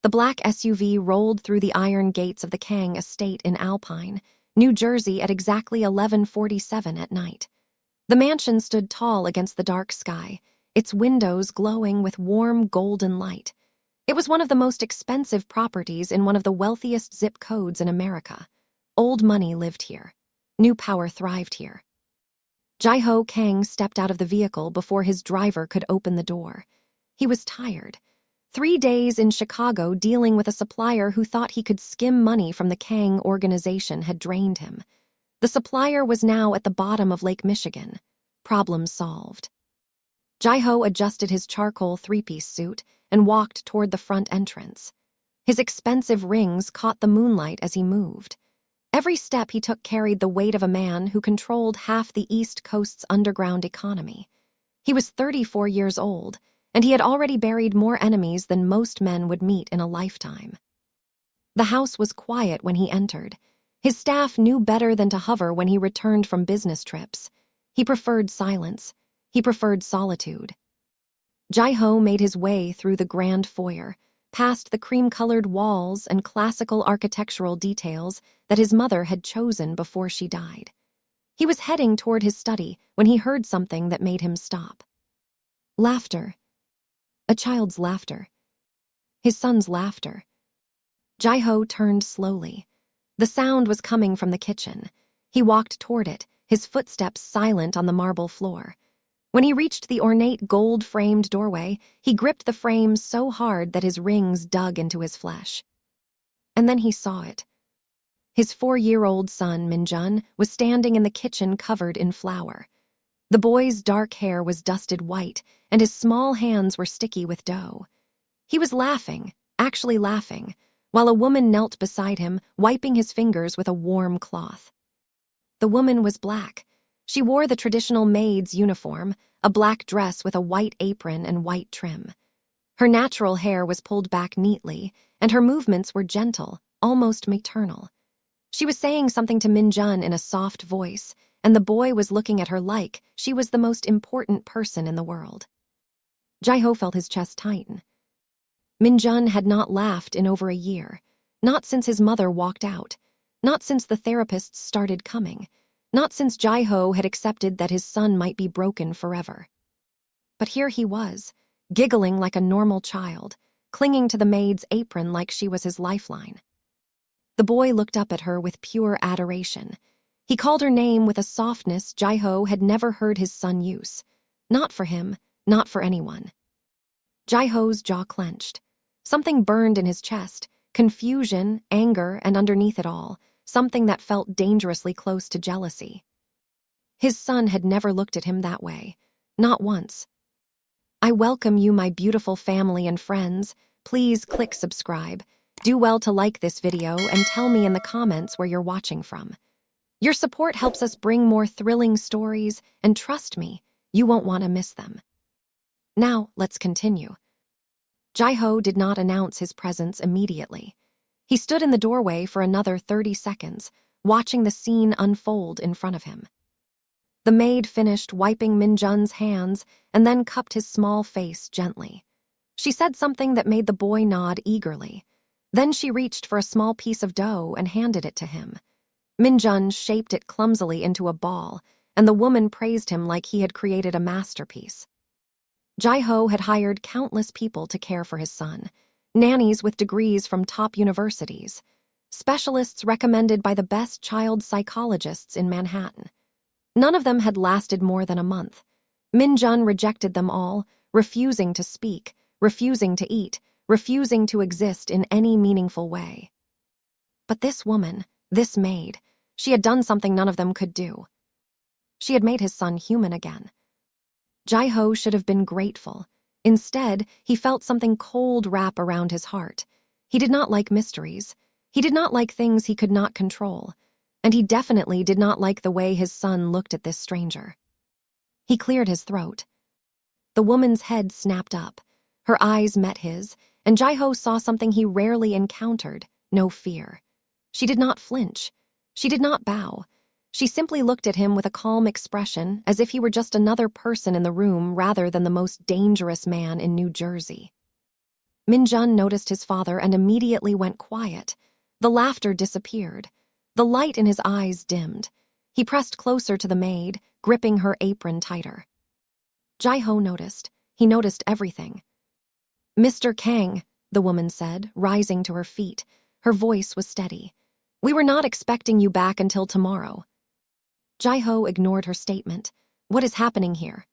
The black SUV rolled through the iron gates of the Kang estate in Alpine, New Jersey at exactly 11:47 at night. The mansion stood tall against the dark sky, its windows glowing with warm golden light. It was one of the most expensive properties in one of the wealthiest zip codes in America. Old money lived here. New power thrived here. Jai-ho Kang stepped out of the vehicle before his driver could open the door. He was tired. 3 days in Chicago dealing with a supplier who thought he could skim money from the Kang organization had drained him. The supplier was now at the bottom of Lake Michigan. Problem solved. Jai-ho adjusted his charcoal three-piece suit and walked toward the front entrance. His expensive rings caught the moonlight as he moved. Every step he took carried the weight of a man who controlled half the East Coast's underground economy. He was 34 years old, and he had already buried more enemies than most men would meet in a lifetime. The house was quiet when he entered. His staff knew better than to hover when he returned from business trips. He preferred silence. He preferred solitude. Jai-ho made his way through the grand foyer, past the cream-colored walls and classical architectural details that his mother had chosen before she died. He was heading toward his study when he heard something that made him stop. Laughter. A child's laughter. His son's laughter. Jai-ho turned slowly. The sound was coming from the kitchen. He walked toward it, his footsteps silent on the marble floor. When he reached the ornate gold-framed doorway, he gripped the frame so hard that his rings dug into his flesh. And then he saw it. His 4-year-old son, Min-jun, was standing in the kitchen covered in flour. The boy's dark hair was dusted white, and his small hands were sticky with dough. He was laughing, actually laughing, while a woman knelt beside him, wiping his fingers with a warm cloth. The woman was black. She wore the traditional maid's uniform, a black dress with a white apron and white trim. Her natural hair was pulled back neatly, and her movements were gentle, almost maternal. She was saying something to Min-jun in a soft voice, and the boy was looking at her like she was the most important person in the world. Jai-ho felt his chest tighten. Min-jun had not laughed in over a year, not since his mother walked out, not since the therapists started coming, not since Jai-ho had accepted that his son might be broken forever. But here he was, giggling like a normal child, clinging to the maid's apron like she was his lifeline. The boy looked up at her with pure adoration. He called her name with a softness Jai-ho had never heard his son use. Not for him, not for anyone. Jai-ho's jaw clenched. Something burned in his chest, confusion, anger, and underneath it all, something that felt dangerously close to jealousy. His son had never looked at him that way, not once. I welcome you, my beautiful family and friends. Please click subscribe. Do well to like this video and tell me in the comments where you're watching from. Your support helps us bring more thrilling stories, and trust me, you won't want to miss them. Now, let's continue. Jai-ho did not announce his presence immediately. He stood in the doorway for another 30 seconds, watching the scene unfold in front of him. The maid finished wiping Min-jun's hands and then cupped his small face gently. She said something that made the boy nod eagerly. Then she reached for a small piece of dough and handed it to him. Min-jun shaped it clumsily into a ball, and the woman praised him like he had created a masterpiece. Jai-ho had hired countless people to care for his son, nannies with degrees from top universities, specialists recommended by the best child psychologists in Manhattan. None of them had lasted more than a month. Min-jun rejected them all, refusing to speak, refusing to eat, refusing to exist in any meaningful way. But this woman, this maid, she had done something none of them could do. She had made his son human again. Jai-ho should have been grateful. Instead, he felt something cold wrap around his heart. He did not like mysteries. He did not like things he could not control. And he definitely did not like the way his son looked at this stranger. He cleared his throat. The woman's head snapped up. Her eyes met his, and Jai-ho saw something he rarely encountered, no fear. She did not flinch. She did not bow. She simply looked at him with a calm expression, as if he were just another person in the room rather than the most dangerous man in New Jersey. Min-jun noticed his father and immediately went quiet. The laughter disappeared. The light in his eyes dimmed. He pressed closer to the maid, gripping her apron tighter. Jai-ho noticed. He noticed everything. "Mr. Kang," the woman said, rising to her feet. Her voice was steady. "We were not expecting you back until tomorrow." Jai-ho ignored her statement. "What is happening here?"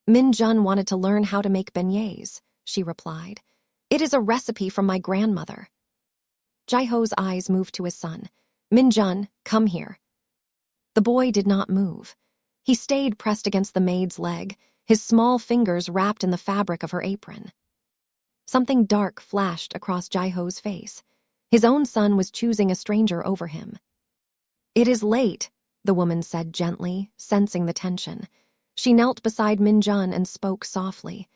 "Min-jun wanted to learn how to make beignets," she replied. "It is a recipe from my grandmother." Jai-ho's eyes moved to his son. "Min-jun, come here." The boy did not move. He stayed pressed against the maid's leg, his small fingers wrapped in the fabric of her apron. Something dark flashed across Jai-ho's face. His own son was choosing a stranger over him. "It is late," the woman said gently, sensing the tension. She knelt beside Min-jun and spoke softly.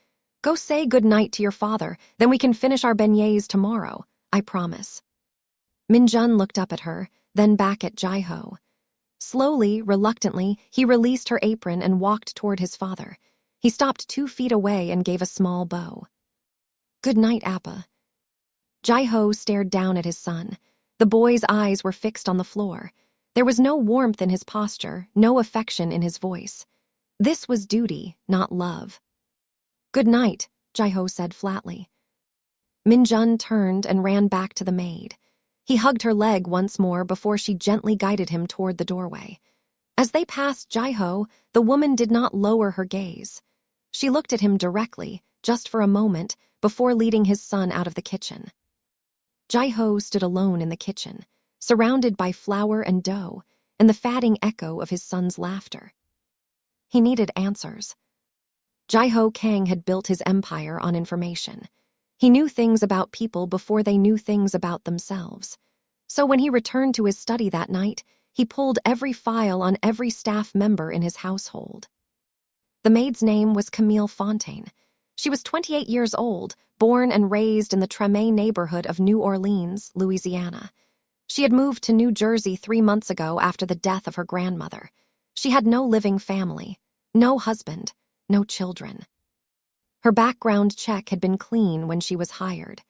"Go say good night to your father, then we can finish our beignets tomorrow, I promise." Min-jun looked up at her, then back at Jai-ho. Slowly, reluctantly, he released her apron and walked toward his father. He stopped 2 feet away and gave a small bow. "Good night, Appa." Jai-ho stared down at his son. The boy's eyes were fixed on the floor. There was no warmth in his posture, no affection in his voice. This was duty, not love. "Good night," Jai-ho said flatly. Min-jun turned and ran back to the maid. He hugged her leg once more before she gently guided him toward the doorway. As they passed Jai-ho, the woman did not lower her gaze. She looked at him directly, just for a moment, before leading his son out of the kitchen. Jai-ho stood alone in the kitchen, surrounded by flour and dough, and the fatting echo of his son's laughter. He needed answers. Jai-ho Kang had built his empire on information. He knew things about people before they knew things about themselves. So when he returned to his study that night, he pulled every file on every staff member in his household. The maid's name was Camille Fontaine. She was 28 years old, born and raised in the Treme neighborhood of New Orleans, Louisiana. She had moved to New Jersey 3 months ago after the death of her grandmother. She had no living family, no husband, no children. Her background check had been clean when she was hired.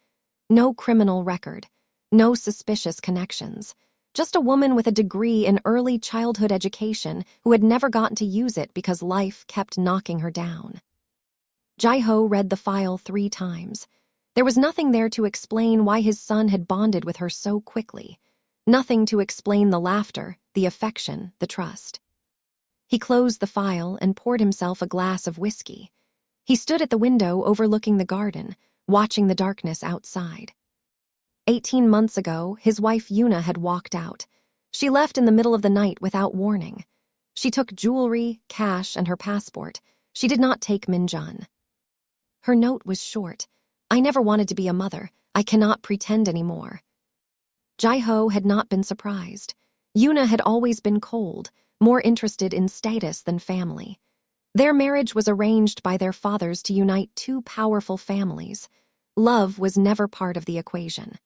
No criminal record, no suspicious connections. Just a woman with a degree in early childhood education who had never gotten to use it because life kept knocking her down. Jai-ho read the file 3 times. There was nothing there to explain why his son had bonded with her so quickly. Nothing to explain the laughter, the affection, the trust. He closed the file and poured himself a glass of whiskey. He stood at the window overlooking the garden, watching the darkness outside. 18 months ago, his wife Yuna had walked out. She left in the middle of the night without warning. She took jewelry, cash, and her passport. She did not take Min-jun. Her note was short. "I never wanted to be a mother. I cannot pretend anymore." Jai-ho had not been surprised. Yuna had always been cold, more interested in status than family. Their marriage was arranged by their fathers to unite 2 powerful families. Love was never part of the equation.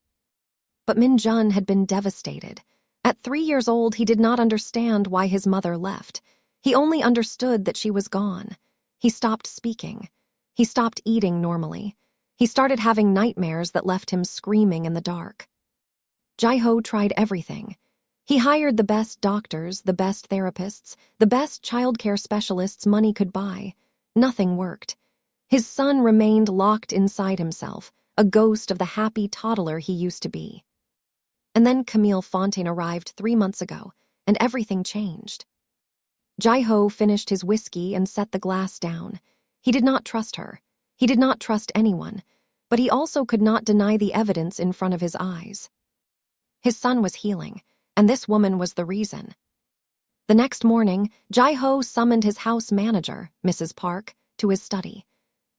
But Min-jun had been devastated. At 3 years old, he did not understand why his mother left. He only understood that she was gone. He stopped speaking. He stopped eating normally. He started having nightmares that left him screaming in the dark. Jai-ho tried everything. He hired the best doctors, the best therapists, the best childcare specialists money could buy. Nothing worked. His son remained locked inside himself, a ghost of the happy toddler he used to be. And then Camille Fontaine arrived 3 months ago, and everything changed. Jai-ho finished his whiskey and set the glass down. He did not trust her. He did not trust anyone, but he also could not deny the evidence in front of his eyes. His son was healing, and this woman was the reason. The next morning, Jai-ho summoned his house manager, Mrs. Park, to his study.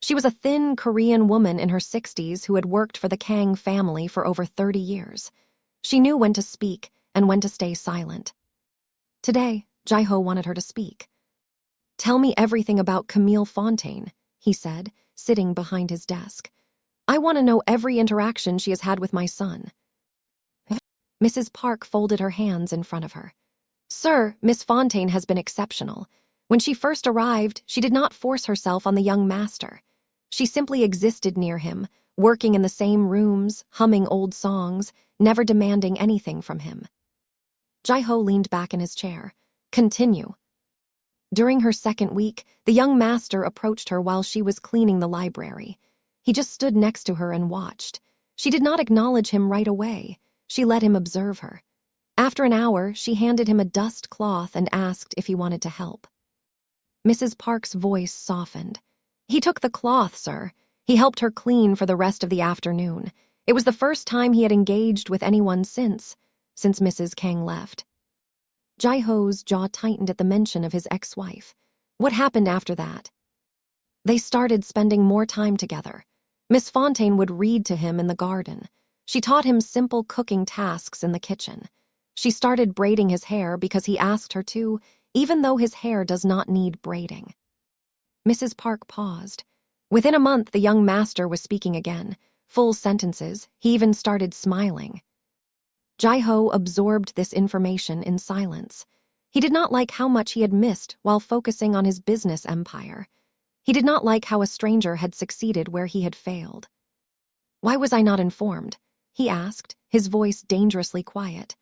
She was a thin Korean woman in her 60s who had worked for the Kang family for over 30 years. She knew when to speak and when to stay silent. Today, Jai-ho wanted her to speak. "Tell me everything about Camille Fontaine," he said, sitting behind his desk. "I want to know every interaction she has had with my son." Mrs. Park folded her hands in front of her. "Sir, Miss Fontaine has been exceptional. When she first arrived, she did not force herself on the young master. She simply existed near him, working in the same rooms, humming old songs, never demanding anything from him. Jai-ho leaned back in his chair. Continue. During her second week, the young master approached her while she was cleaning the library. He just stood next to her and watched. She did not acknowledge him right away. She let him observe her. After an hour, she handed him a dust cloth and asked if he wanted to help. Mrs. Park's voice softened. He took the cloth, sir. He helped her clean for the rest of the afternoon. It was the first time he had engaged with anyone since Mrs. Kang left. Jai-ho's jaw tightened at the mention of his ex-wife. What happened after that? They started spending more time together. Miss Fontaine would read to him in the garden. She taught him simple cooking tasks in the kitchen. She started braiding his hair because he asked her to, even though his hair does not need braiding. Mrs. Park paused. Within a month, the young master was speaking again. Full sentences. He even started smiling. Jai-ho absorbed this information in silence. He did not like how much he had missed while focusing on his business empire. He did not like how a stranger had succeeded where he had failed. Why was I not informed? He asked, his voice dangerously quiet.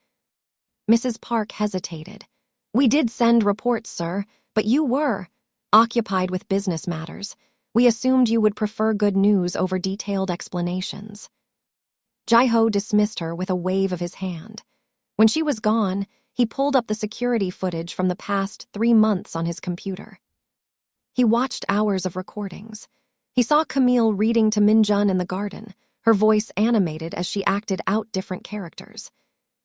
Mrs. Park hesitated. We did send reports, sir, but you were occupied with business matters. We assumed you would prefer good news over detailed explanations. Jai-ho dismissed her with a wave of his hand. When she was gone, he pulled up the security footage from the past 3 months on his computer. He watched hours of recordings. He saw Camille reading to Min-jun in the garden, her voice animated as she acted out different characters.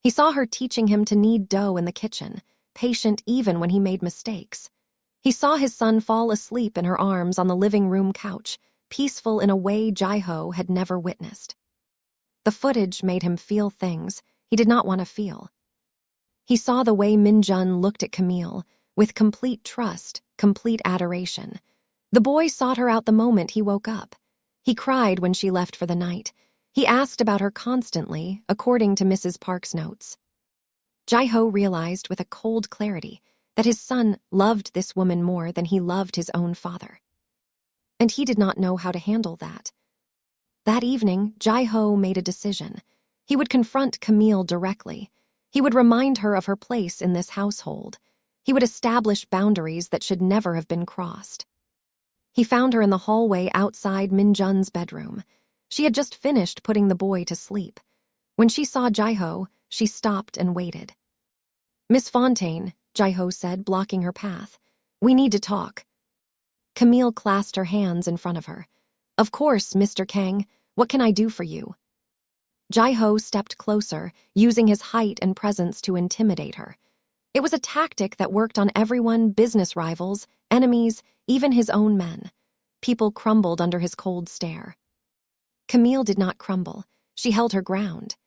He saw her teaching him to knead dough in the kitchen, patient even when he made mistakes. He saw his son fall asleep in her arms on the living room couch, peaceful in a way Jai-ho had never witnessed. The footage made him feel things he did not want to feel. He saw the way Min-jun looked at Camille, with complete trust, complete adoration. The boy sought her out the moment he woke up. He cried when she left for the night. He asked about her constantly, according to Mrs. Park's notes. Jai-ho realized with a cold clarity that his son loved this woman more than he loved his own father. And he did not know how to handle that. That evening, Jai-ho made a decision. He would confront Camille directly. He would remind her of her place in this household. He would establish boundaries that should never have been crossed. He found her in the hallway outside Min-jun's bedroom. She had just finished putting the boy to sleep. When she saw Jai-ho, she stopped and waited. Miss Fontaine, Jai-ho said, blocking her path. We need to talk. Camille clasped her hands in front of her. Of course, Mr. Kang. What can I do for you? Jai-ho stepped closer, using his height and presence to intimidate her. It was a tactic that worked on everyone, business rivals, enemies, even his own men. People crumbled under his cold stare. Camille did not crumble. She held her ground.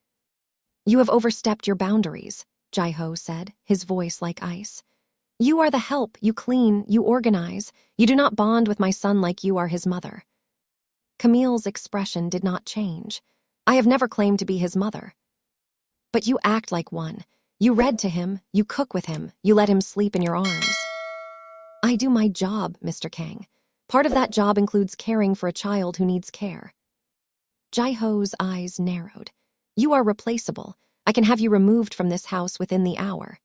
You have overstepped your boundaries, Jai-ho said, his voice like ice. You are the help, you clean, you organize. You do not bond with my son like you are his mother. Camille's expression did not change. I have never claimed to be his mother. But you act like one. You read to him, you cook with him, you let him sleep in your arms. I do my job, Mr. Kang. Part of that job includes caring for a child who needs care. Jai-ho's eyes narrowed. You are replaceable. I can have you removed from this house within the hour.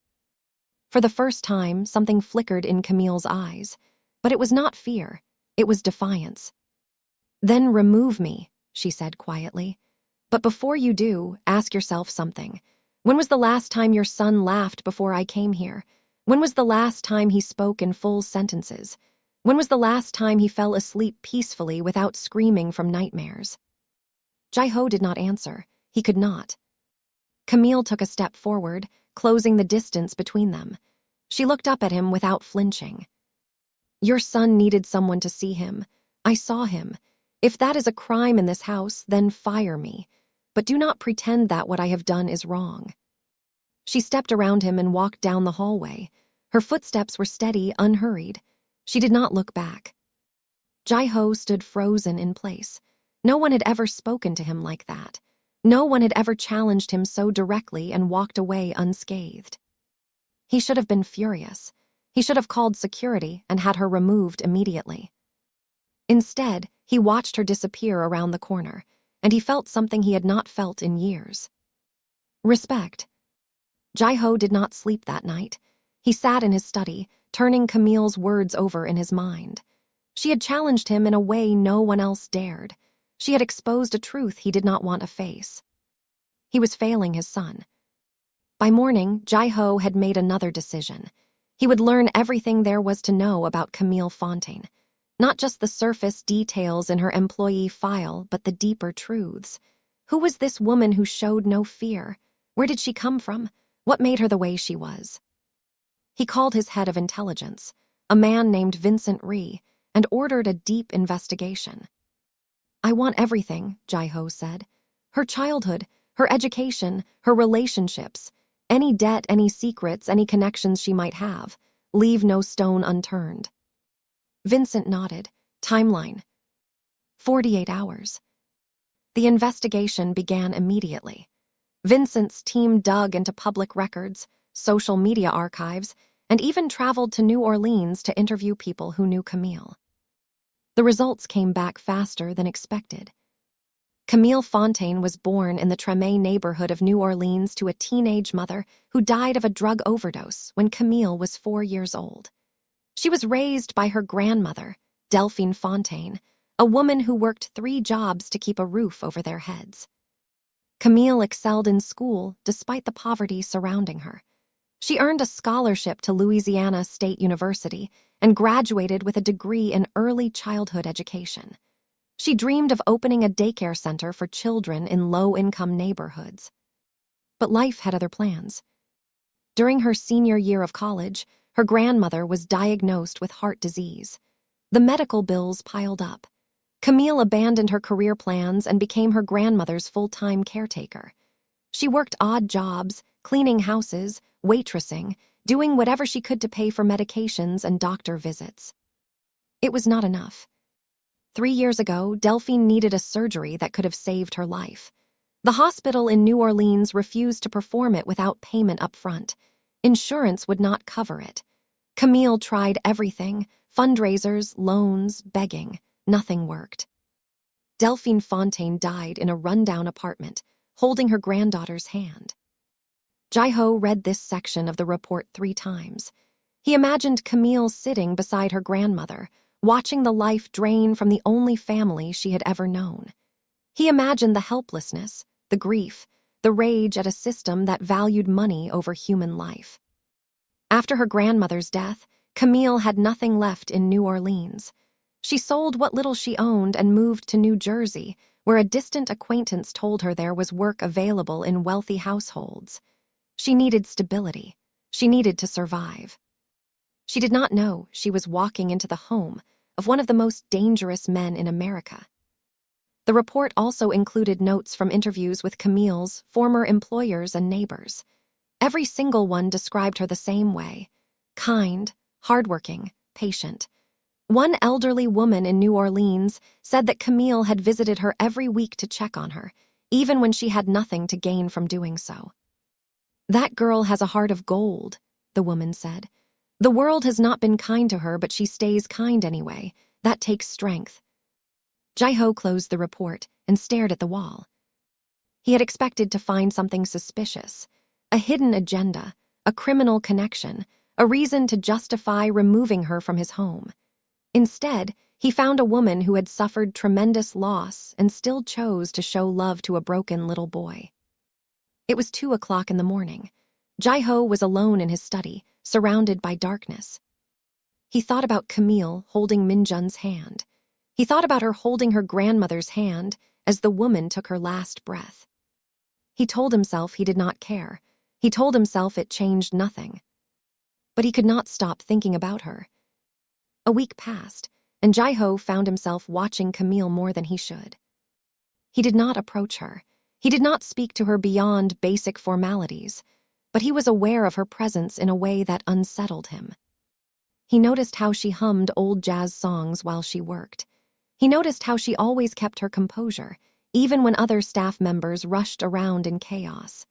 For the first time, something flickered in Camille's eyes. But it was not fear. It was defiance. Then remove me, she said quietly. But before you do, ask yourself something. When was the last time your son laughed before I came here? When was the last time he spoke in full sentences? When was the last time he fell asleep peacefully without screaming from nightmares? Jai-ho did not answer. He could not. Camille took a step forward, closing the distance between them. She looked up at him without flinching. Your son needed someone to see him. I saw him. If that is a crime in this house, then fire me. But do not pretend that what I have done is wrong. She stepped around him and walked down the hallway. Her footsteps were steady, unhurried. She did not look back. Jai-ho stood frozen in place. No one had ever spoken to him like that. No one had ever challenged him so directly and walked away unscathed. He should have been furious. He should have called security and had her removed immediately. Instead, he watched her disappear around the corner. and he felt something he had not felt in years. Respect. Jai-ho did not sleep that night. He sat in his study, turning Camille's words over in his mind. She had challenged him in a way no one else dared. She had exposed a truth he did not want to face. He was failing his son. By morning, Jai-ho had made another decision. He would learn everything there was to know about Camille Fontaine. Not just the surface details in her employee file, but the deeper truths. Who was this woman who showed no fear? Where did she come from? What made her the way she was? He called his head of intelligence, a man named Vincent Rhee, and ordered a deep investigation. "I want everything," Jai-ho said. "Her childhood, her education, her relationships, any debt, any secrets, any connections she might have. Leave no stone unturned." Vincent nodded. Timeline: 48 hours. The investigation began immediately. Vincent's team dug into public records, social media archives, and even traveled to New Orleans to interview people who knew Camille. The results came back faster than expected. Camille Fontaine was born in the Treme neighborhood of New Orleans to a teenage mother who died of a drug overdose when Camille was 4 years old. She was raised by her grandmother, Delphine Fontaine, a woman who worked 3 jobs to keep a roof over their heads. Camille excelled in school despite the poverty surrounding her. She earned a scholarship to Louisiana State University and graduated with a degree in early childhood education. She dreamed of opening a daycare center for children in low-income neighborhoods. But life had other plans. During her senior year of college, her grandmother was diagnosed with heart disease. The medical bills piled up. Camille abandoned her career plans and became her grandmother's full-time caretaker. She worked odd jobs, cleaning houses, waitressing, doing whatever she could to pay for medications and doctor visits. It was not enough. 3 years ago, Delphine needed a surgery that could have saved her life. The hospital in New Orleans refused to perform it without payment up front. Insurance would not cover it. Camille tried everything: fundraisers, loans, begging. Nothing worked. Delphine Fontaine died in a rundown apartment, holding her granddaughter's hand. Jai-ho read this section of the report 3 times. He imagined Camille sitting beside her grandmother, watching the life drain from the only family she had ever known. He imagined the helplessness, the grief, the rage at a system that valued money over human life. After her grandmother's death, Camille had nothing left in New Orleans. She sold what little she owned and moved to New Jersey, where a distant acquaintance told her there was work available in wealthy households. She needed stability. She needed to survive. She did not know she was walking into the home of one of the most dangerous men in America. The report also included notes from interviews with Camille's former employers and neighbors. Every single one described her the same way: kind, hardworking, patient. One elderly woman in New Orleans said that Camille had visited her every week to check on her, even when she had nothing to gain from doing so. "That girl has a heart of gold," the woman said. "The world has not been kind to her, but she stays kind anyway. That takes strength." Jai-ho closed the report and stared at the wall. He had expected to find something suspicious: a hidden agenda, a criminal connection, a reason to justify removing her from his home. Instead, he found a woman who had suffered tremendous loss and still chose to show love to a broken little boy. It was 2 o'clock in the morning. Jai-ho was alone in his study, surrounded by darkness. He thought about Camille holding Minjun's hand. He thought about her holding her grandmother's hand as the woman took her last breath. He told himself he did not care. He told himself it changed nothing. But he could not stop thinking about her. A week passed, and Jai-ho found himself watching Camille more than he should. He did not approach her. He did not speak to her beyond basic formalities, but he was aware of her presence in a way that unsettled him. He noticed how she hummed old jazz songs while she worked. He noticed how she always kept her composure, even when other staff members rushed around in chaos.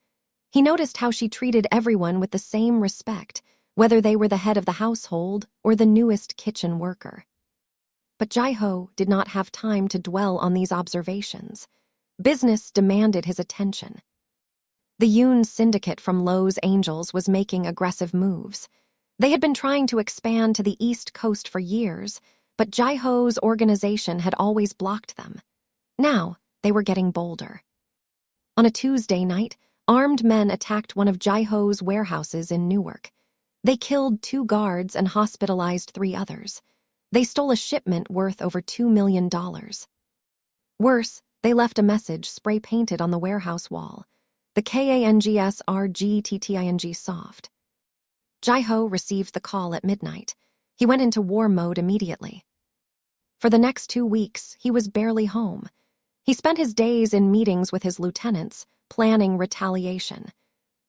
He noticed how she treated everyone with the same respect, whether they were the head of the household or the newest kitchen worker. But Jai-ho did not have time to dwell on these observations. Business demanded his attention. The Yoon syndicate from Los Angeles was making aggressive moves. They had been trying to expand to the East Coast for years, but Jai-ho's organization had always blocked them. Now, they were getting bolder. On a Tuesday night, armed men attacked one of Jai-ho's warehouses in Newark. They killed 2 guards and hospitalized 3 others. They stole a shipment worth over $2 million. Worse, they left a message spray-painted on the warehouse wall. The KANGSRGTTING soft. Jai-ho received the call at midnight. He went into war mode immediately. For the next 2 weeks, he was barely home. He spent his days in meetings with his lieutenants, planning retaliation.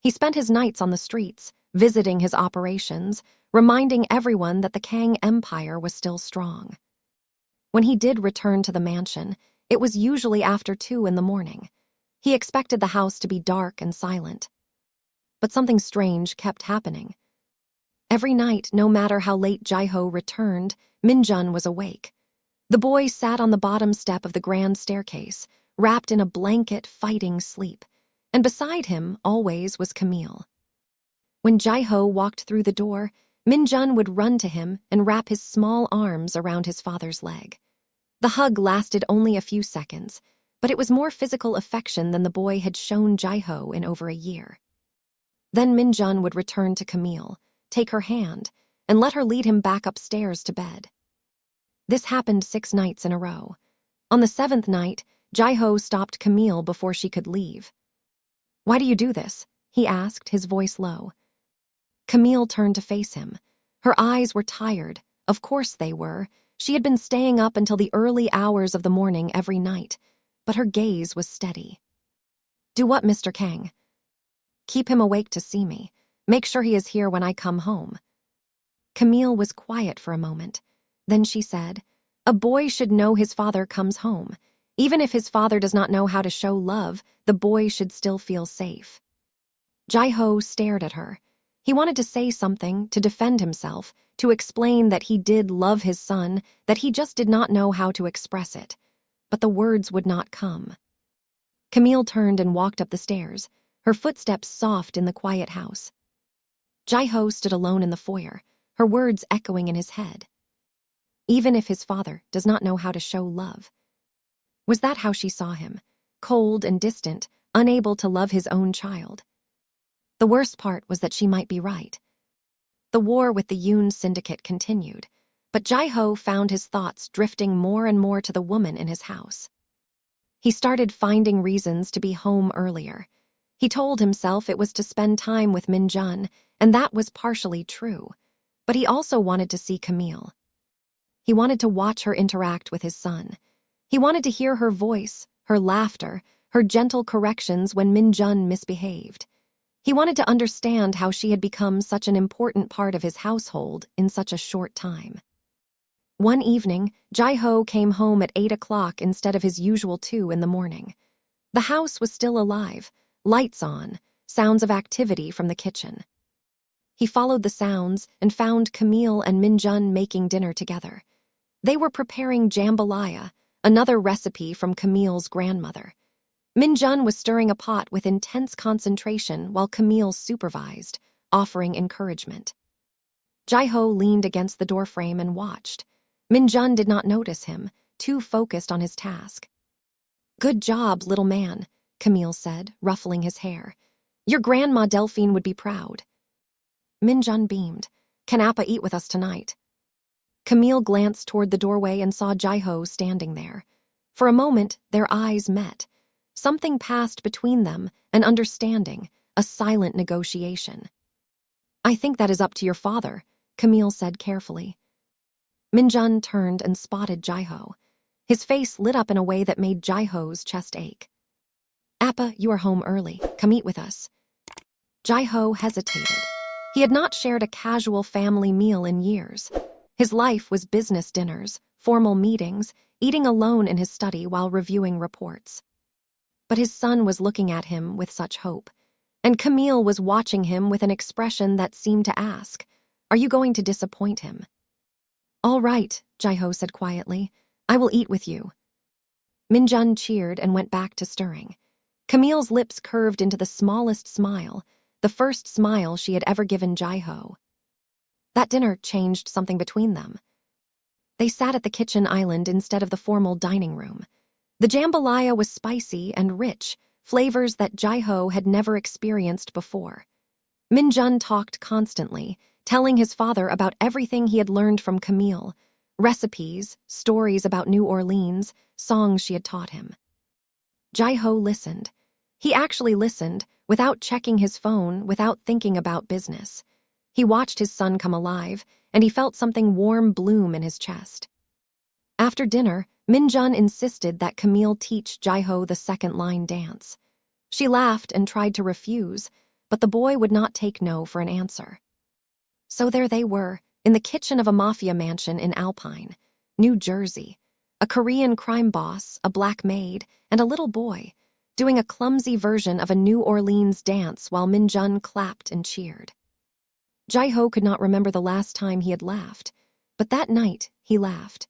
He spent his nights on the streets, visiting his operations, reminding everyone that the Kang Empire was still strong. When he did return to the mansion, it was usually after 2 in the morning. He expected the house to be dark and silent. But something strange kept happening. Every night, no matter how late Jai-ho returned, Min-jun was awake. The boy sat on the bottom step of the grand staircase, wrapped in a blanket, fighting sleep. And beside him, always, was Camille. When Jai-ho walked through the door, Min-jun would run to him and wrap his small arms around his father's leg. The hug lasted only a few seconds, but it was more physical affection than the boy had shown Jai-ho in over a year. Then Min-jun would return to Camille, take her hand, and let her lead him back upstairs to bed. This happened 6 nights in a row. On the 7th night, Jai-ho stopped Camille before she could leave. "Why do you do this?" he asked, his voice low. Camille turned to face him. Her eyes were tired. Of course they were. She had been staying up until the early hours of the morning every night, but her gaze was steady. "Do what, Mr. Kang?" "Keep him awake to see me. Make sure he is here when I come home." Camille was quiet for a moment. Then she said, "A boy should know his father comes home. Even if his father does not know how to show love, the boy should still feel safe." Jai-ho stared at her. He wanted to say something, to defend himself, to explain that he did love his son, that he just did not know how to express it. But the words would not come. Camille turned and walked up the stairs, her footsteps soft in the quiet house. Jai-ho stood alone in the foyer, her words echoing in his head. Even if his father does not know how to show love. Was that how she saw him? Cold and distant, unable to love his own child. The worst part was that she might be right. The war with the Yoon syndicate continued, but Jai-ho found his thoughts drifting more and more to the woman in his house. He started finding reasons to be home earlier. He told himself it was to spend time with Min-jun, and that was partially true. But he also wanted to see Camille. He wanted to watch her interact with his son. He wanted to hear her voice, her laughter, her gentle corrections when Min-jun misbehaved. He wanted to understand how she had become such an important part of his household in such a short time. One evening, Jai-ho came home at 8 o'clock instead of his usual 2 in the morning. The house was still alive, lights on, sounds of activity from the kitchen. He followed the sounds and found Camille and Min-jun making dinner together. They were preparing jambalaya, another recipe from Camille's grandmother. Min-jun was stirring a pot with intense concentration while Camille supervised, offering encouragement. Jai-ho leaned against the doorframe and watched. Min-jun did not notice him, too focused on his task. "Good job, little man," Camille said, ruffling his hair. "Your grandma Delphine would be proud." Min-jun beamed. "Can Appa eat with us tonight?" Camille glanced toward the doorway and saw Jai-ho standing there. For a moment, their eyes met. Something passed between them, an understanding, a silent negotiation. "I think that is up to your father," Camille said carefully. Min-jun turned and spotted Jai-ho. His face lit up in a way that made Jai-ho's chest ache. "Appa, you are home early. Come eat with us." Jai-ho hesitated. He had not shared a casual family meal in years. His life was business dinners, formal meetings, eating alone in his study while reviewing reports. But his son was looking at him with such hope, and Camille was watching him with an expression that seemed to ask, "Are you going to disappoint him?" "All right," Jai-ho said quietly. "I will eat with you." Minjun cheered and went back to stirring. Camille's lips curved into the smallest smile, the first smile she had ever given Jai-ho. That dinner changed something between them. They sat at the kitchen island instead of the formal dining room. The jambalaya was spicy and rich, flavors that Jai-ho had never experienced before. Minjun talked constantly, telling his father about everything he had learned from Camille, recipes, stories about New Orleans, songs she had taught him. Jai-ho listened. He actually listened, without checking his phone, without thinking about business. He watched his son come alive, and he felt something warm bloom in his chest. After dinner, Minjun insisted that Camille teach Jai-ho the second-line dance. She laughed and tried to refuse, but the boy would not take no for an answer. So there they were, in the kitchen of a mafia mansion in Alpine, New Jersey, a Korean crime boss, a black maid, and a little boy, doing a clumsy version of a New Orleans dance while Minjun clapped and cheered. Jai-ho could not remember the last time he had laughed, but that night he laughed.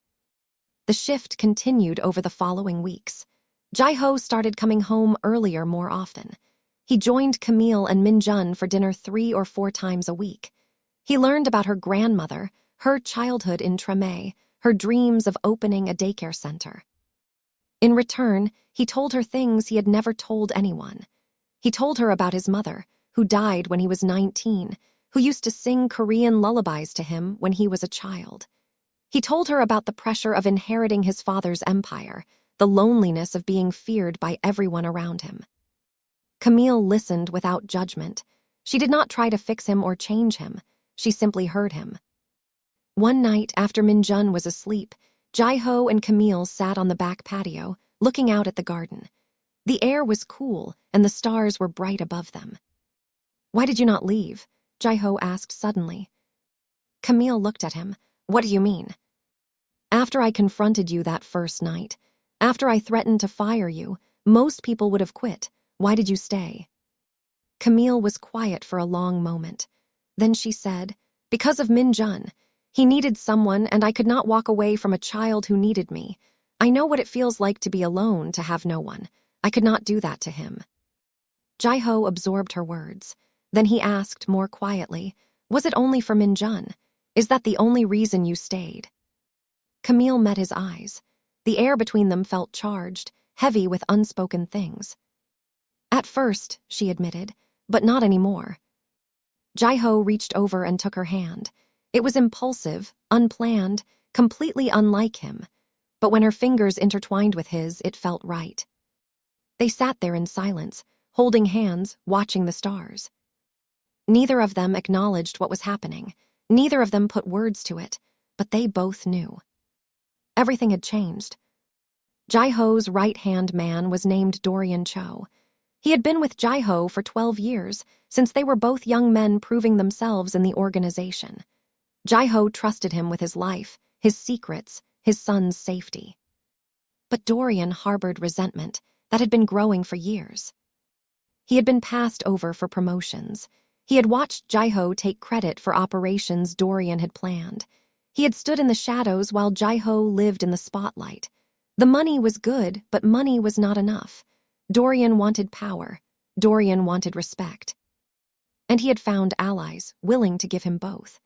The shift continued over the following weeks. Jai-ho started coming home earlier more often. He joined Camille and Minjun for dinner 3 or 4 times a week. He learned about her grandmother, her childhood in Treme, her dreams of opening a daycare center. In return, he told her things he had never told anyone. He told her about his mother, who died when he was 19, who used to sing Korean lullabies to him when he was a child. He told her about the pressure of inheriting his father's empire, the loneliness of being feared by everyone around him. Camille listened without judgment. She did not try to fix him or change him. She simply heard him. One night, after Minjun was asleep, Jai-ho and Camille sat on the back patio, looking out at the garden. The air was cool, and the stars were bright above them. "Why did you not leave?" Jai-ho asked suddenly. Camille looked at him. "What do you mean?" "After I confronted you that first night, after I threatened to fire you, most people would have quit. Why did you stay?" Camille was quiet for a long moment. Then she said, "Because of Minjun. He needed someone, and I could not walk away from a child who needed me. I know what it feels like to be alone, to have no one. I could not do that to him." Jai-ho absorbed her words. Then he asked more quietly, "Was it only for Minjun? Is that the only reason you stayed?" Camille met his eyes. The air between them felt charged, heavy with unspoken things. "At first," she admitted, "but not anymore." Jai-ho reached over and took her hand. It was impulsive, unplanned, completely unlike him. But when her fingers intertwined with his, it felt right. They sat there in silence, holding hands, watching the stars. Neither of them acknowledged what was happening. Neither of them put words to it, but they both knew. Everything had changed. Jai-ho's right-hand man was named Dorian Cho. He had been with Jai-ho for 12 years, since they were both young men proving themselves in the organization. Jai-ho trusted him with his life, his secrets, his son's safety. But Dorian harbored resentment that had been growing for years. He had been passed over for promotions. He had watched Jai-ho take credit for operations Dorian had planned. He had stood in the shadows while Jai-ho lived in the spotlight. The money was good, but money was not enough. Dorian wanted power. Dorian wanted respect. And he had found allies willing to give him both.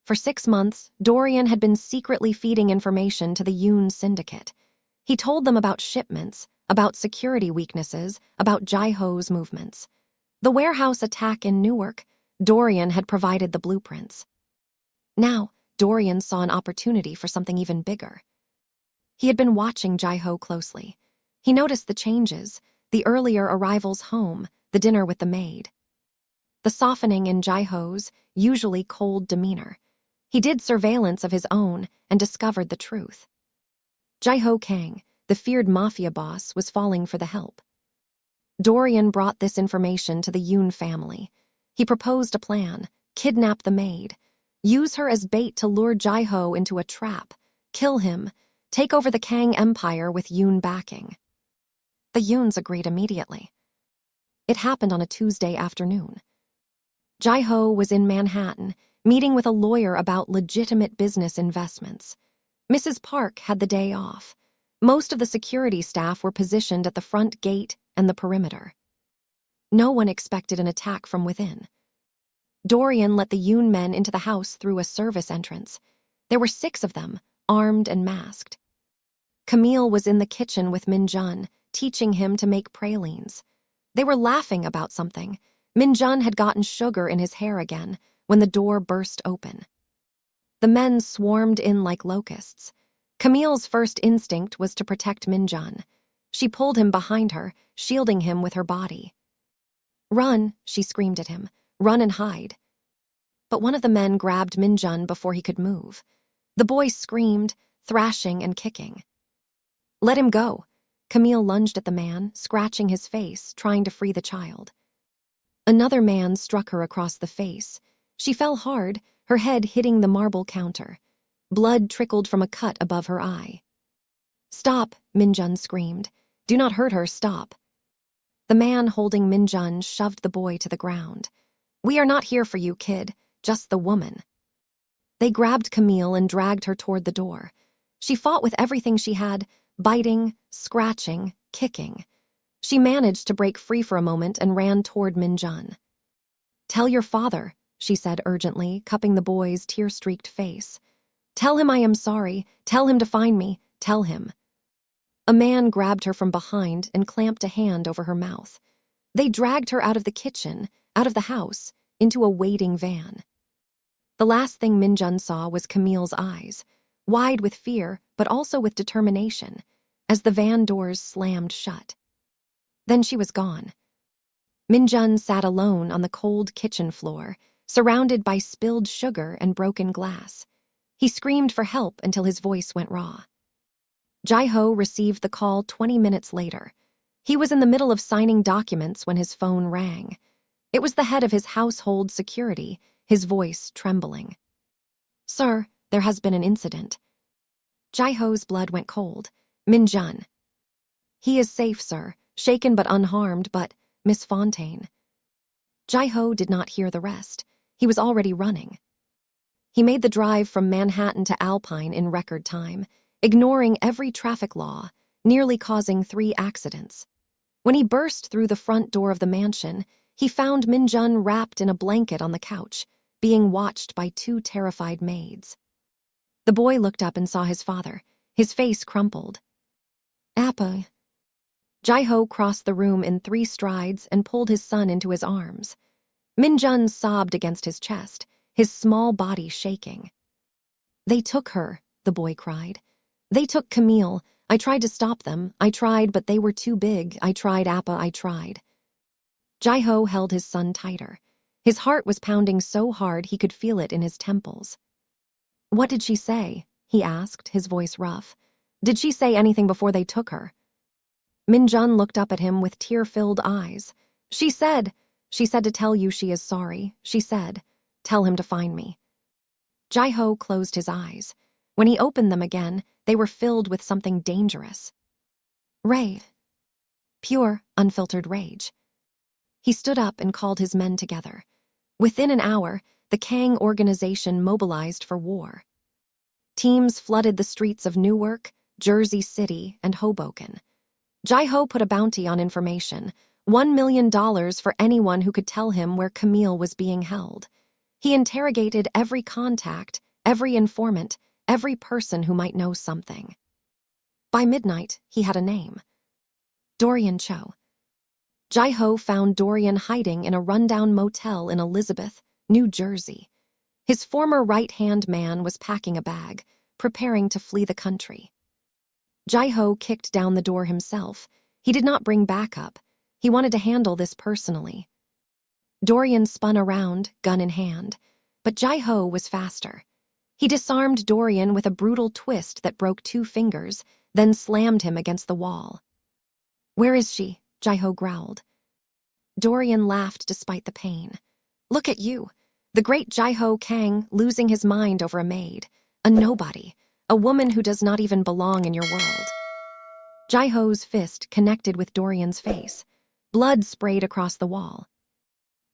For 6 months, Dorian had been secretly feeding information to the Yoon syndicate. He told them about shipments, about security weaknesses, about Jai-ho's movements. The warehouse attack in Newark, Dorian had provided the blueprints. Now, Dorian saw an opportunity for something even bigger. He had been watching Jai-ho closely. He noticed the changes, the earlier arrivals home, the dinner with the maid. The softening in Jai-ho's, usually cold demeanor. He did surveillance of his own and discovered the truth. Jai-ho Kang, the feared mafia boss, was falling for the help. Dorian brought this information to the Yoon family. He proposed a plan: kidnap the maid, use her as bait to lure Jai-ho into a trap, kill him, take over the Kang Empire with Yoon backing. The Yoons agreed immediately. It happened on a Tuesday afternoon. Jai-ho was in Manhattan, meeting with a lawyer about legitimate business investments. Mrs. Park had the day off. Most of the security staff were positioned at the front gate and the perimeter. No one expected an attack from within. Dorian let the Yoon men into the house through a service entrance. There were 6 of them, armed and masked. Camille was in the kitchen with Minjun, teaching him to make pralines. They were laughing about something. Minjun had gotten sugar in his hair again when the door burst open. The men swarmed in like locusts. Camille's first instinct was to protect Minjun. She pulled him behind her, shielding him with her body. "Run," she screamed at him. "Run and hide." But one of the men grabbed Minjun before he could move. The boy screamed, thrashing and kicking. "Let him go." Camille lunged at the man, scratching his face, trying to free the child. Another man struck her across the face. She fell hard, her head hitting the marble counter. Blood trickled from a cut above her eye. "Stop," Minjun screamed. "Do not hurt her, stop." The man holding Minjun shoved the boy to the ground. "We are not here for you, kid, just the woman." They grabbed Camille and dragged her toward the door. She fought with everything she had, biting, scratching, kicking. She managed to break free for a moment and ran toward Minjun. "Tell your father," she said urgently, cupping the boy's tear-streaked face. "Tell him I am sorry. Tell him to find me. Tell him." A man grabbed her from behind and clamped a hand over her mouth. They dragged her out of the kitchen, out of the house, into a waiting van. The last thing Minjun saw was Camille's eyes, wide with fear but also with determination, as the van doors slammed shut. Then she was gone. Minjun sat alone on the cold kitchen floor, surrounded by spilled sugar and broken glass. He screamed for help until his voice went raw. Jai-ho received the call 20 minutes later. He was in the middle of signing documents when his phone rang. It was the head of his household security, his voice trembling. "Sir, there has been an incident." Jai-ho's blood went cold. "Minjun." "He is safe, sir, shaken but unharmed, but Miss Fontaine." Jai-ho did not hear the rest. He was already running. He made the drive from Manhattan to Alpine in record time, ignoring every traffic law, nearly causing 3 accidents. When he burst through the front door of the mansion, he found Minjun wrapped in a blanket on the couch, being watched by 2 terrified maids. The boy looked up and saw his father, his face crumpled. "Appa." Jai-ho crossed the room in 3 strides and pulled his son into his arms. Minjun sobbed against his chest, his small body shaking. "They took her," the boy cried. "They took Camille. I tried to stop them. I tried, but they were too big. I tried, Appa, I tried." Jai-ho held his son tighter. His heart was pounding so hard he could feel it in his temples. "What did she say?" he asked, his voice rough. "Did she say anything before they took her?" Minjun looked up at him with tear-filled eyes. She said to tell you she is sorry. She said, tell him to find me." Jai-ho closed his eyes. When he opened them again, they were filled with something dangerous. Rage. Pure, unfiltered rage. He stood up and called his men together. Within an hour, the Kang organization mobilized for war. Teams flooded the streets of Newark, Jersey City, and Hoboken. Jai-ho put a bounty on information, $1 million for anyone who could tell him where Camille was being held. He interrogated every contact, every informant, every person who might know something. By midnight, he had a name. Dorian Cho. Jai-ho found Dorian hiding in a rundown motel in Elizabeth, New Jersey. His former right-hand man was packing a bag, preparing to flee the country. Jai-ho kicked down the door himself. He did not bring backup. He wanted to handle this personally. Dorian spun around, gun in hand, but Jai-ho was faster. He disarmed Dorian with a brutal twist that broke 2 fingers, then slammed him against the wall. "Where is she?" Jai-ho growled. Dorian laughed despite the pain. "Look at you, the great Jai-ho Kang losing his mind over a maid, a nobody, a woman who does not even belong in your world." Jai-ho's fist connected with Dorian's face. Blood sprayed across the wall.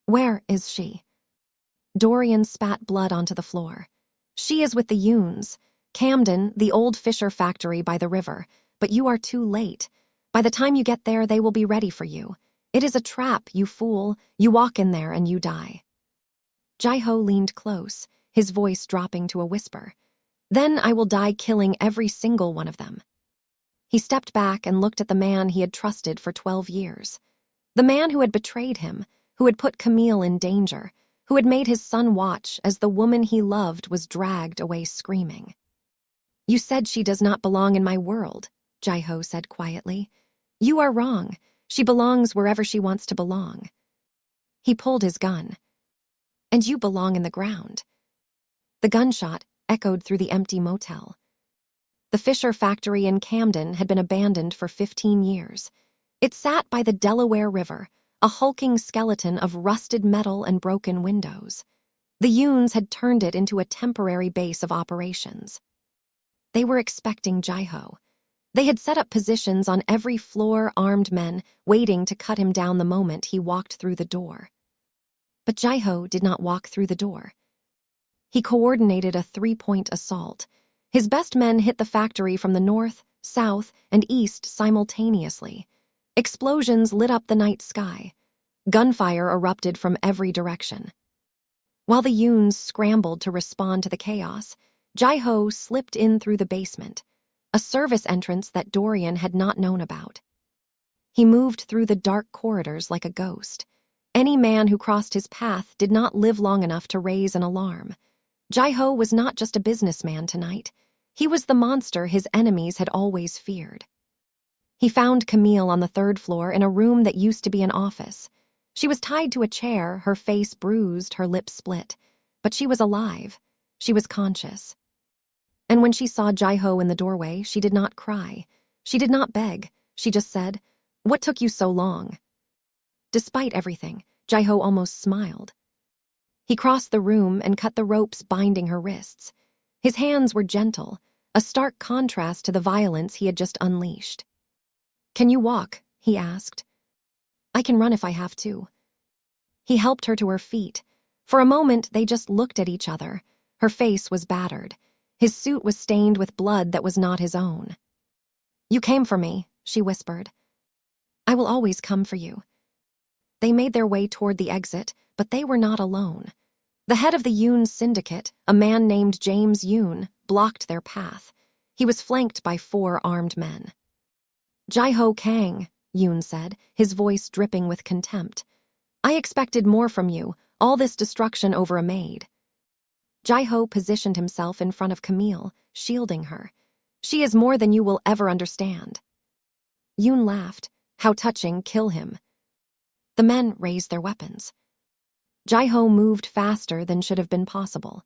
"Where is she?" Dorian spat blood onto the floor. "She is with the Yoons. Camden, the old Fisher factory by the river, but you are too late. By the time you get there, they will be ready for you. It is a trap, you fool. You walk in there and you die. Jai-ho leaned close, his voice dropping to a whisper. Then I will die killing every single one of them. He stepped back and looked at the man he had trusted for 12 years. The man who had betrayed him, who had put Camille in danger, who had made his son watch as the woman he loved was dragged away screaming. You said she does not belong in my world, Jai-ho said quietly. You are wrong. She belongs wherever she wants to belong. He pulled his gun. And you belong in the ground. The gunshot echoed through the empty motel. The Fisher factory in Camden had been abandoned for 15 years. It sat by the Delaware River, a hulking skeleton of rusted metal and broken windows. The Yoons had turned it into a temporary base of operations. They were expecting Jai-ho. They had set up positions on every floor, armed men, waiting to cut him down the moment he walked through the door. But Jai-ho did not walk through the door. He coordinated a 3-point assault. His best men hit the factory from the north, south, and east simultaneously. Explosions lit up the night sky. Gunfire erupted from every direction. While the Yoons scrambled to respond to the chaos, Jai-ho slipped in through the basement, a service entrance that Dorian had not known about. He moved through the dark corridors like a ghost. Any man who crossed his path did not live long enough to raise an alarm. Jai-ho was not just a businessman tonight. He was the monster his enemies had always feared. He found Camille on the 3rd floor in a room that used to be an office. She was tied to a chair, her face bruised, her lips split. But she was alive. She was conscious. And when she saw Jai-ho in the doorway, she did not cry. She did not beg. She just said, "What took you so long?" Despite everything, Jai-ho almost smiled. He crossed the room and cut the ropes binding her wrists. His hands were gentle, a stark contrast to the violence he had just unleashed. "Can you walk?" he asked. "I can run if I have to." He helped her to her feet. For a moment, they just looked at each other. Her face was battered. His suit was stained with blood that was not his own. "You came for me," she whispered. "I will always come for you." They made their way toward the exit, but they were not alone. The head of the Yoon syndicate, a man named James Yoon, blocked their path. He was flanked by 4 armed men. "Jai-ho Kang," Yoon said, his voice dripping with contempt. "I expected more from you, all this destruction over a maid." Jai-ho positioned himself in front of Camille, shielding her. "She is more than you will ever understand." Yoon laughed. "How touching, kill him." The men raised their weapons. Jai-ho moved faster than should have been possible.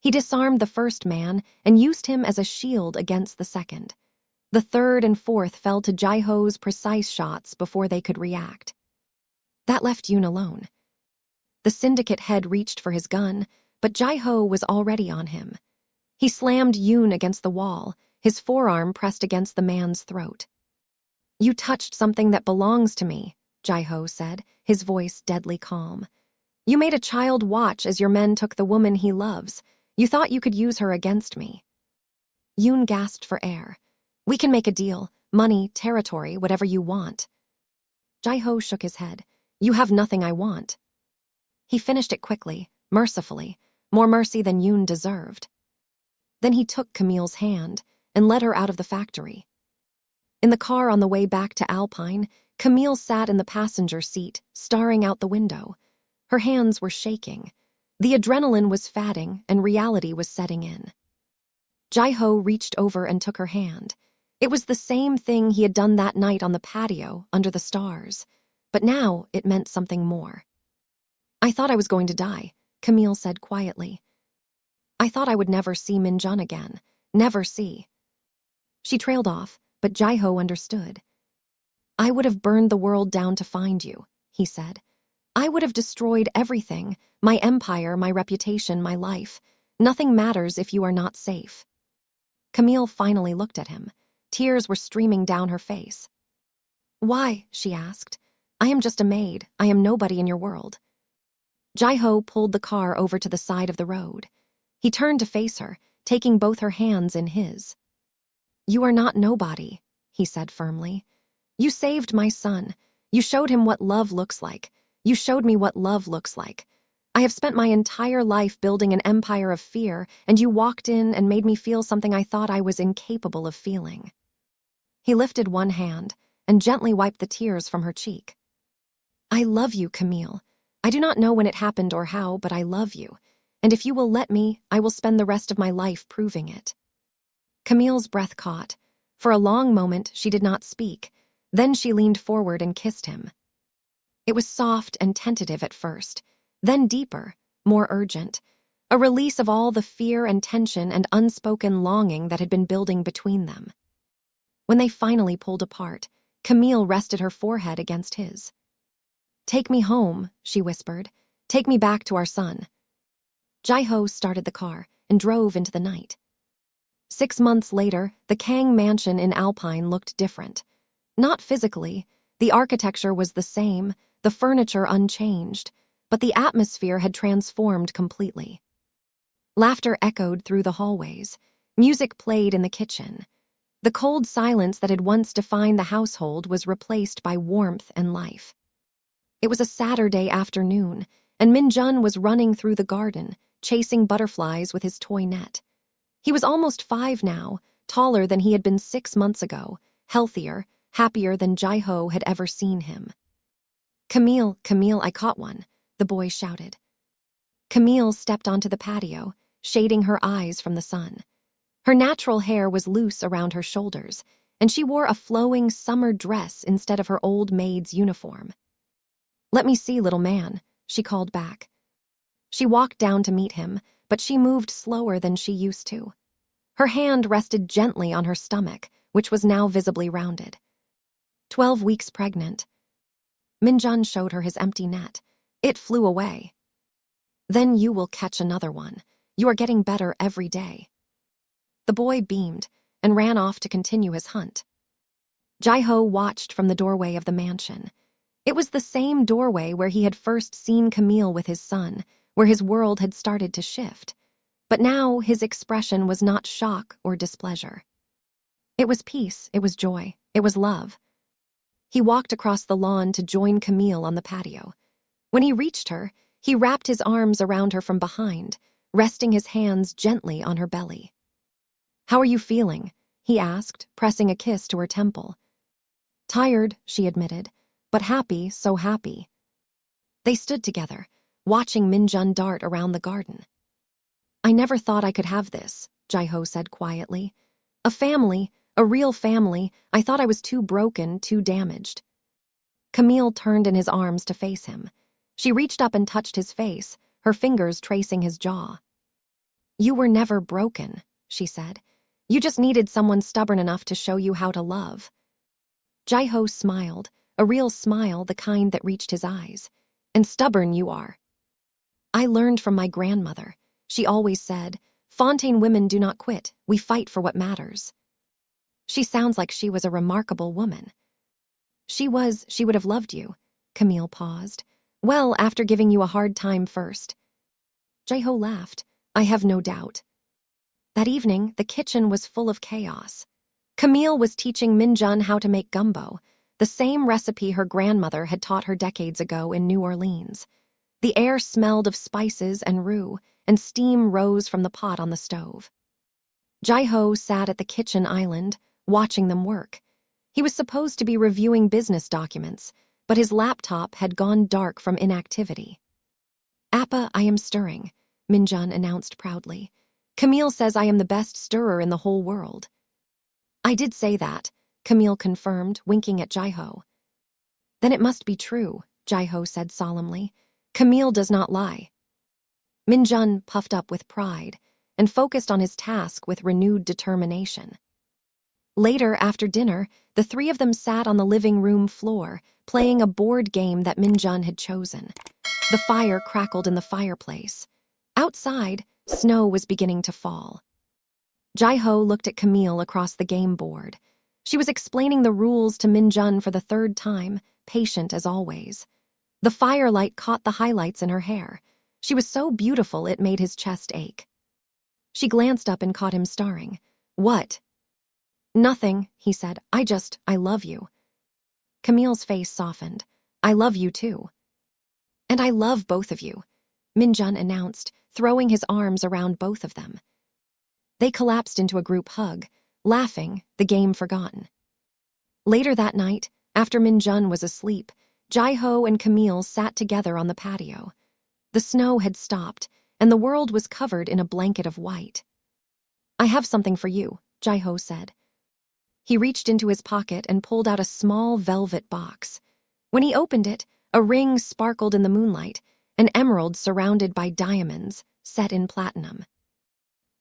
He disarmed the first man and used him as a shield against the second. The 3rd and 4th fell to Jai-ho's precise shots before they could react. That left Yoon alone. The syndicate head reached for his gun, but Jai-ho was already on him. He slammed Yoon against the wall, his forearm pressed against the man's throat. "You touched something that belongs to me," Jai-ho said, his voice deadly calm. "You made a child watch as your men took the woman he loves. You thought you could use her against me." Yoon gasped for air. "We can make a deal. Money, territory, whatever you want." Jai-ho shook his head. "You have nothing I want." He finished it quickly, mercifully, more mercy than Yoon deserved. Then he took Camille's hand and led her out of the factory. In the car on the way back to Alpine, Camille sat in the passenger seat, staring out the window. Her hands were shaking. The adrenaline was fatting and reality was setting in. Jai-ho reached over and took her hand. It was the same thing he had done that night on the patio under the stars. But now it meant something more. "I thought I was going to die," Camille said quietly. "I thought I would never see Min-jun again. Never see." She trailed off, but Jai-ho understood. "I would have burned the world down to find you," he said. "I would have destroyed everything, my empire, my reputation, my life. Nothing matters if you are not safe." Camille finally looked at him. Tears were streaming down her face. "Why?" she asked. "I am just a maid. I am nobody in your world." Jai-ho pulled the car over to the side of the road. He turned to face her, taking both her hands in his. "You are not nobody," he said firmly. You saved my son. You showed him what love looks like. You showed me what love looks like. I have spent my entire life building an empire of fear, and you walked in and made me feel something I thought I was incapable of feeling. He lifted one hand and gently wiped the tears from her cheek. I love you, Camille. I do not know when it happened or how, but I love you. And if you will let me, I will spend the rest of my life proving it. Camille's breath caught. For a long moment, she did not speak. Then she leaned forward and kissed him. It was soft and tentative at first, then deeper, more urgent, a release of all the fear and tension and unspoken longing that had been building between them. When they finally pulled apart, Camille rested her forehead against his. Take me home, she whispered. Take me back to our son. Jai-ho started the car and drove into the night. 6 months later, the Kang mansion in Alpine looked different. Not physically, the architecture was the same, the furniture unchanged, but the atmosphere had transformed completely. Laughter echoed through the hallways. Music played in the kitchen. The cold silence that had once defined the household was replaced by warmth and life. It was a Saturday afternoon, and Min-jun was running through the garden, chasing butterflies with his toy net. He was almost 5 now, taller than he had been 6 months ago, healthier, happier than Jai-ho had ever seen him. Camille, Camille, I caught one, the boy shouted. Camille stepped onto the patio, shading her eyes from the sun. Her natural hair was loose around her shoulders, and she wore a flowing summer dress instead of her old maid's uniform. Let me see, little man, she called back. She walked down to meet him, but she moved slower than she used to. Her hand rested gently on her stomach, which was now visibly rounded. 12 weeks pregnant. Min-jun showed her his empty net. It flew away. Then you will catch another one. You are getting better every day. The boy beamed and ran off to continue his hunt. Jai-ho watched from the doorway of the mansion. It was the same doorway where he had first seen Camille with his son, where his world had started to shift. But now his expression was not shock or displeasure. It was peace, it was joy, it was love. He walked across the lawn to join Camille on the patio. When he reached her, he wrapped his arms around her from behind, resting his hands gently on her belly. How are you feeling? He asked, pressing a kiss to her temple. Tired, she admitted, but happy, so happy. They stood together, watching Min-jun dart around the garden. I never thought I could have this, Jai-ho said quietly. A family, a real family. I thought I was too broken, too damaged. Camille turned in his arms to face him. She reached up and touched his face, her fingers tracing his jaw. You were never broken, she said. You just needed someone stubborn enough to show you how to love. Jai-ho smiled, a real smile, the kind that reached his eyes. And stubborn you are. I learned from my grandmother. She always said, Fontaine women do not quit, we fight for what matters. She sounds like she was a remarkable woman. She would have loved you. Camille paused. Well, after giving you a hard time first. Jai-ho laughed. I have no doubt. That evening, the kitchen was full of chaos. Camille was teaching Min-jun how to make gumbo, the same recipe her grandmother had taught her decades ago in New Orleans. The air smelled of spices and rue, and steam rose from the pot on the stove. Jai-ho sat at the kitchen island, watching them work. He was supposed to be reviewing business documents, but his laptop had gone dark from inactivity. Appa, I am stirring, Min-jun announced proudly. Camille says I am the best stirrer in the whole world. I did say that, Camille confirmed, winking at Jai-ho. Then it must be true, Jai-ho said solemnly. Camille does not lie. Min-jun puffed up with pride and focused on his task with renewed determination. Later, after dinner, the three of them sat on the living room floor, playing a board game that Min-jun had chosen. The fire crackled in the fireplace. Outside, snow was beginning to fall. Jai-ho looked at Camille across the game board. She was explaining the rules to Min-jun for the 3rd time, patient as always. The firelight caught the highlights in her hair. She was so beautiful it made his chest ache. She glanced up and caught him staring. What? Nothing, he said. I love you. Camille's face softened. I love you too. And I love both of you, Minjun announced, throwing his arms around both of them. They collapsed into a group hug, laughing, the game forgotten. Later that night, after Minjun was asleep, Jai-ho and Camille sat together on the patio. The snow had stopped, and the world was covered in a blanket of white. I have something for you, Jai-ho said. He reached into his pocket and pulled out a small velvet box. When he opened it, a ring sparkled in the moonlight, an emerald surrounded by diamonds, set in platinum.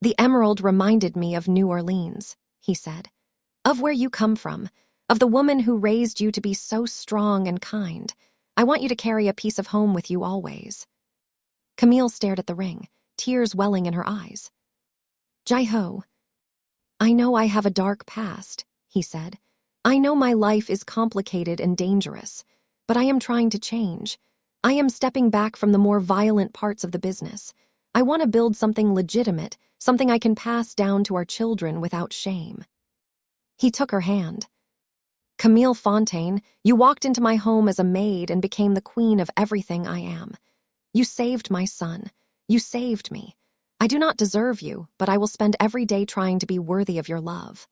The emerald reminded me of New Orleans, he said. Of where you come from, of the woman who raised you to be so strong and kind. I want you to carry a piece of home with you always. Camille stared at the ring, tears welling in her eyes. Jai-ho, I know I have a dark past, he said. I know my life is complicated and dangerous, but I am trying to change. I am stepping back from the more violent parts of the business. I want to build something legitimate, something I can pass down to our children without shame. He took her hand. Camille Fontaine, you walked into my home as a maid and became the queen of everything I am. You saved my son. You saved me. I do not deserve you, but I will spend every day trying to be worthy of your love.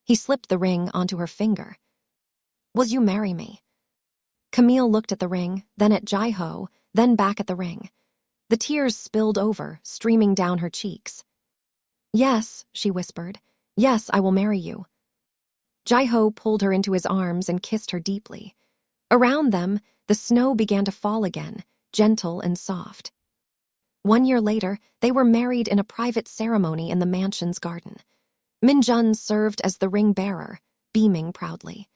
He slipped the ring onto her finger. Will you marry me? Camille looked at the ring, then at Jai-ho, then back at the ring. The tears spilled over, streaming down her cheeks. Yes, she whispered. Yes, I will marry you. Jai-ho pulled her into his arms and kissed her deeply. Around them, the snow began to fall again, gentle and soft. 1 year later, they were married in a private ceremony in the mansion's garden. Minjun served as the ring bearer, beaming proudly.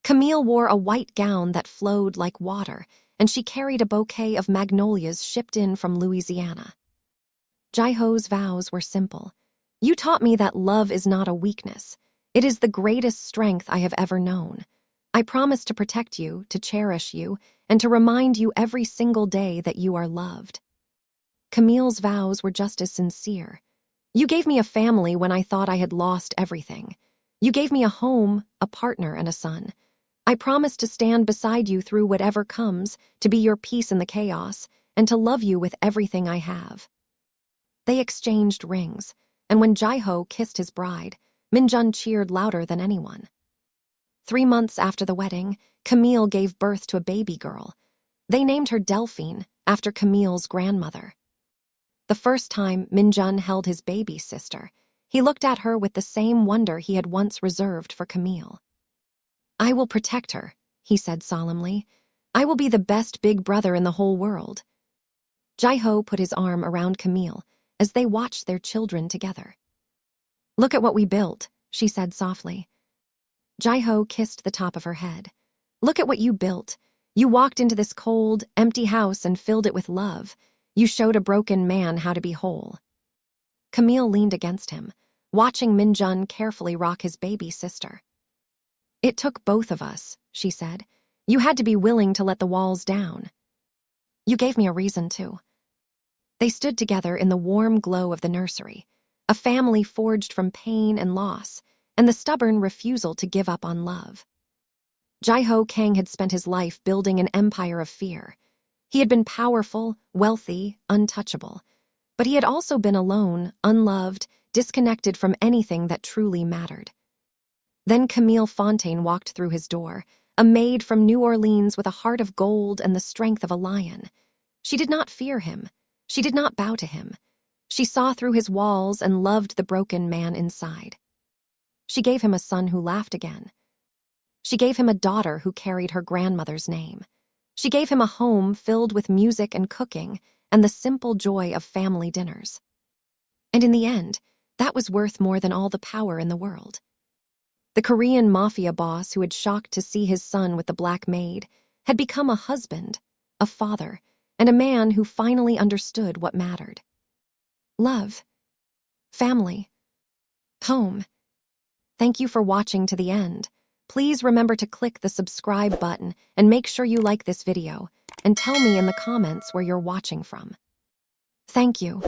Camille wore a white gown that flowed like water, and she carried a bouquet of magnolias shipped in from Louisiana. Jai-ho's vows were simple. You taught me that love is not a weakness. It is the greatest strength I have ever known. I promise to protect you, to cherish you, and to remind you every single day that you are loved. Camille's vows were just as sincere. You gave me a family when I thought I had lost everything. You gave me a home, a partner, and a son. I promise to stand beside you through whatever comes, to be your peace in the chaos, and to love you with everything I have. They exchanged rings, and when Jai-ho kissed his bride, Minjun cheered louder than anyone. 3 months after the wedding, Camille gave birth to a baby girl. They named her Delphine, after Camille's grandmother. The first time Minjun held his baby sister, he looked at her with the same wonder he had once reserved for Camille. I will protect her, he said solemnly. I will be the best big brother in the whole world. Jai-ho put his arm around Camille as they watched their children together. Look at what we built, she said softly. Jai-ho kissed the top of her head. Look at what you built. You walked into this cold, empty house and filled it with love. You showed a broken man how to be whole. Camille leaned against him, watching Minjun carefully rock his baby sister. It took both of us, she said. You had to be willing to let the walls down. You gave me a reason to. They stood together in the warm glow of the nursery, a family forged from pain and loss, and the stubborn refusal to give up on love. Jai-ho Kang had spent his life building an empire of fear. He had been powerful, wealthy, untouchable, but he had also been alone, unloved, disconnected from anything that truly mattered. Then Camille Fontaine walked through his door, a maid from New Orleans with a heart of gold and the strength of a lion. She did not fear him. She did not bow to him. She saw through his walls and loved the broken man inside. She gave him a son who laughed again. She gave him a daughter who carried her grandmother's name. She gave him a home filled with music and cooking and the simple joy of family dinners. And in the end, that was worth more than all the power in the world. The Korean Mafia boss who had shocked to see his son with the black maid had become a husband, a father, and a man who finally understood what mattered. Love. Family. Home. Thank you for watching to the end. Please remember to click the subscribe button and make sure you like this video, and tell me in the comments where you're watching from. Thank you.